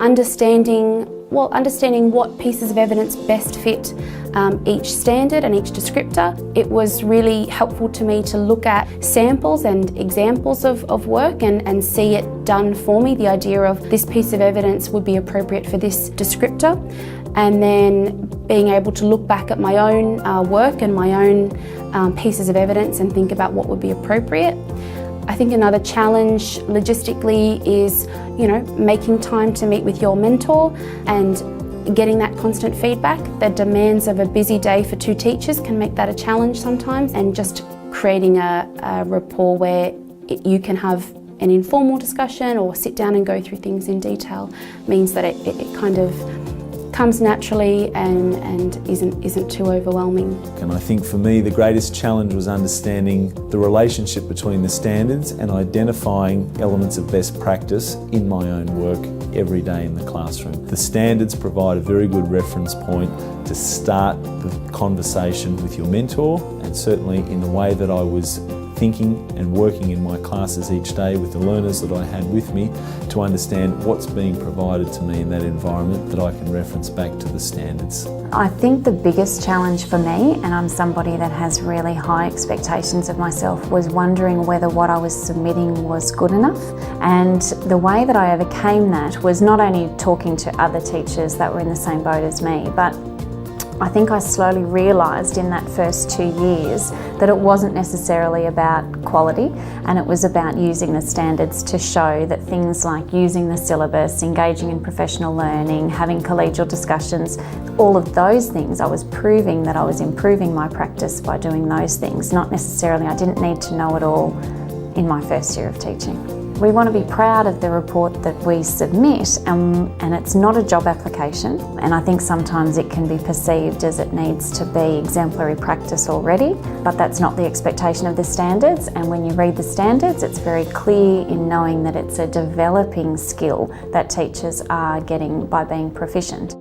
understanding what pieces of evidence best fit each standard and each descriptor. It was really helpful to me to look at samples and examples of work and see it done for me, the idea of this piece of evidence would be appropriate for this descriptor, and then being able to look back at my own work and my own pieces of evidence and think about what would be appropriate. I think another challenge logistically is, making time to meet with your mentor and getting that constant feedback. The demands of a busy day for two teachers can make that a challenge sometimes, and just creating a rapport where you can have an informal discussion or sit down and go through things in detail means that it kind of comes naturally and isn't too overwhelming. And I think for me the greatest challenge was understanding the relationship between the standards and identifying elements of best practice in my own work every day in the classroom. The standards provide a very good reference point to start the conversation with your mentor, and certainly in the way that I was thinking and working in my classes each day with the learners that I had with me, to understand what's being provided to me in that environment that I can reference back to the standards. I think the biggest challenge for me, and I'm somebody that has really high expectations of myself, was wondering whether what I was submitting was good enough. And the way that I overcame that was not only talking to other teachers that were in the same boat as me, but I think I slowly realised in that first 2 years that it wasn't necessarily about quality, and it was about using the standards to show that things like using the syllabus, engaging in professional learning, having collegial discussions, all of those things, I was proving that I was improving my practice by doing those things. Not necessarily, I didn't need to know it all in my first year of teaching. We want to be proud of the report that we submit, and it's not a job application, and I think sometimes it can be perceived as it needs to be exemplary practice already, but that's not the expectation of the standards. And when you read the standards, it's very clear in knowing that it's a developing skill that teachers are getting by being proficient.